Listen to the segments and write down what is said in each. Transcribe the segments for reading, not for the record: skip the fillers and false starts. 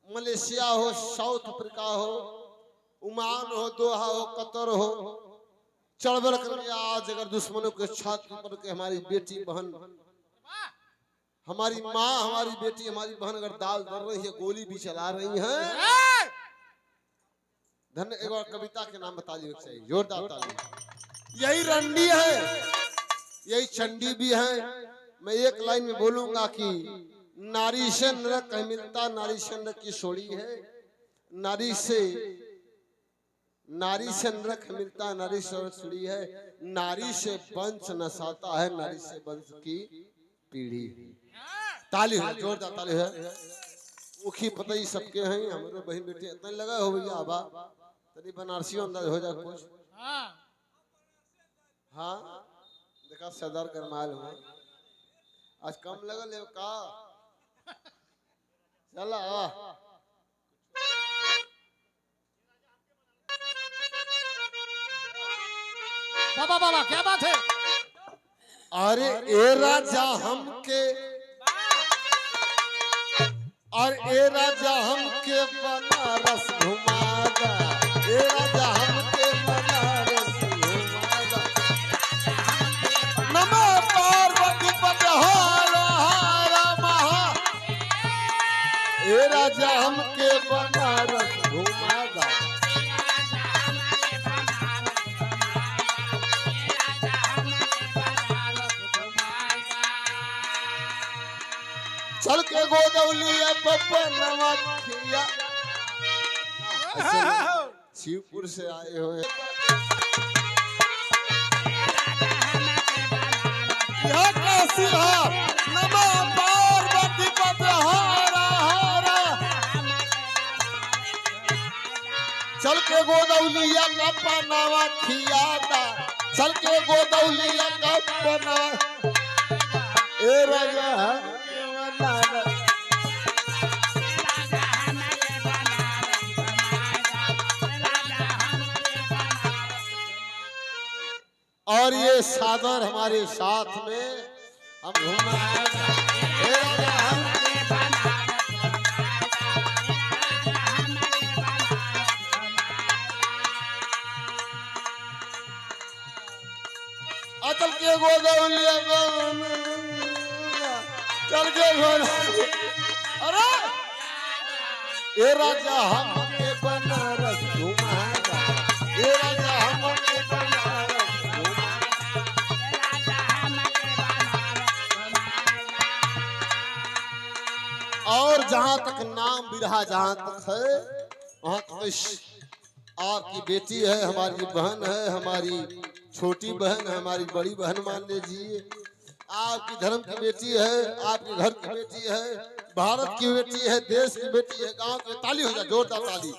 Malaysia हो, south Africa हो, ओमान हो, दोहा हो, कतर हो, चढ़बल करके आज अगर दुश्मनों के छाती पर के हमारी बेटी बहन, हमारी माँ, हमारी बेटी, हमारी बहन अगर दाल दर रही है, गोली भी चला रही है, धन एक बार कविता के नाम बता लीजिए चाहिए, जोरदार ताली। यही रंडी है, यही चंडी भी है। मैं एक लाइन में बोलूंगा कि नारी से नरक मिलता, नारी से नरक की सोड़ी है, नारी से नरक मिलता, नारी से सुड़ी है, नारी से वंश नसाता है, नारी से वंश की पीढ़ी। ताली है, जोरदार ताली है। मुखी पतई सबके हैं, हमारे बहन बेटे इतना लगा हो भैया आबा तनी बनारसी अंदाज हो जाए कुछ। हाँ देखा सरदार करमाल हुआ आज कम लगल है का चला बाबा बाबा क्या बात है। अरे ए राजा हमके और ए राजा हमके बनारस घुमागा, ए राजा हमके बनारस घुमागा, नमो पार्वती पते हर हर महा, ए राजा हमके बनारस घुमागा। चल के गोदौलिया पपनवा खिया, शिवपुर से आए हुए यह कैसी है, नमो पार्वती पते हर हर, चल के गोदौलिया का पनावा खियाता, चल के गोदौलिया का पना, ए राजा और ये सादर हमारे साथ में हम घूमना चल के गोदौलिया चल के अरे ए राजा हमके बनारस घुमाएगा, ए राजा हमके बनारस और जहां तक नाम बिरहा जहां तक है वहां तक आपकी बेटी है, हमारी बहन है, हमारी छोटी बहन है, हमारी बड़ी बहन मान लीजिए, आपकी धर्म की बेटी है, आपके घर की बेटी है, भारत की बेटी है, देश की बेटी है, गांव की। ताली हो जाए, जोरदार ताली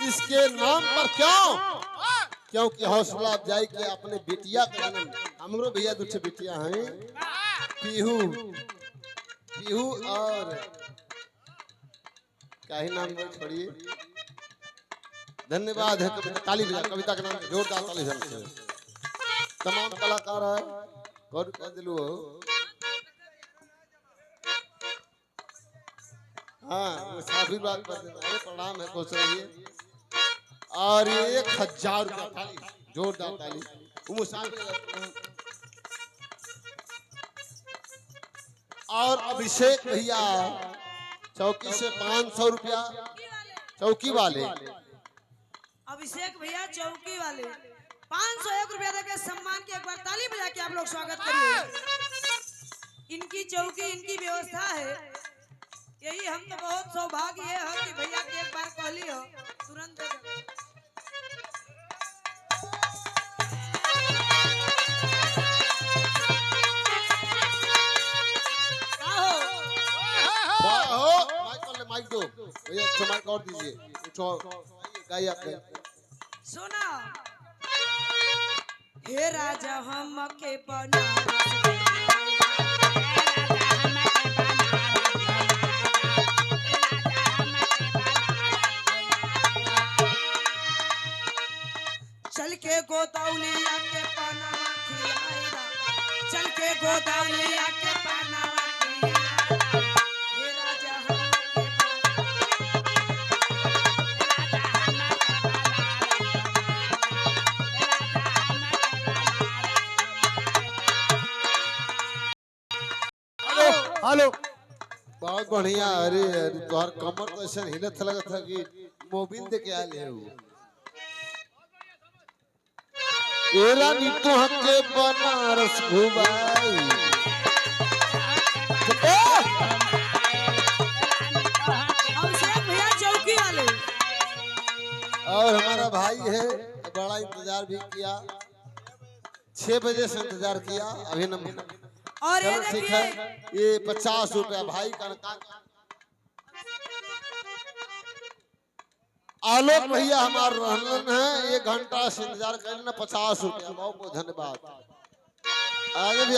इसके नाम पर। क्यों? क्योंकि हौसला अफजाई के अपने बेटिया का जन्म, हमरो भैया दूसरे बेटिया हैं, पीहू पीहू और क्या ही नाम बोल छोड़िए, धन्यवाद है कविता। ताली बजा कविता के नाम जोरदार ताली से तमाम कलाकार है और दिलू हाँ मुसाफिर बात कर देना है, प्रणाम है खुश रहिए। और 1000 रुपया ताली, जोरदार ताली मुसाफिर। और अभिषेक भैया चौकी से 500 रुपया, चौकी वाले अभिषेक भैया चौकी वाले 501 रुपया देकर सम्मान की एक बार ताली बजा के आप लोग स्वागत करिए। इनकी चौकी इनकी व्यवस्था है, यही हम तो बहुत सौभाग्य है कि भैया की एक बार कहली हो तुरंत माइक दो भैया, अच्छा माइक और दीजिए, गाइए आपने सुना। हे राजा हमके बना चल के गोदौलिया के पनावा खिलाएगा, चल के गोदौलिया के पनावा खिलाएगा, हे राजा हमके बहुत बढ़िया। अरे अरे तोहर कमर तो ऐसे हिलत लगत था कि मोबिल दे के आले हो। ए रानी तुहके बनारस घुमाई। अभिषेक भैया चौकी वाले। और हमारा भाई है, बड़ा इंतजार भी किया, 6 बजे से इंतजार किया, अभी न। और ये चलो ठीक देखिए है, ये 50 रुपया भाई का। आलोक भैया हमारे रहलन है, 1 घंटा से इंतजार करना, 50 रुपया। बहुत बहुत धन्यवाद। आगे भी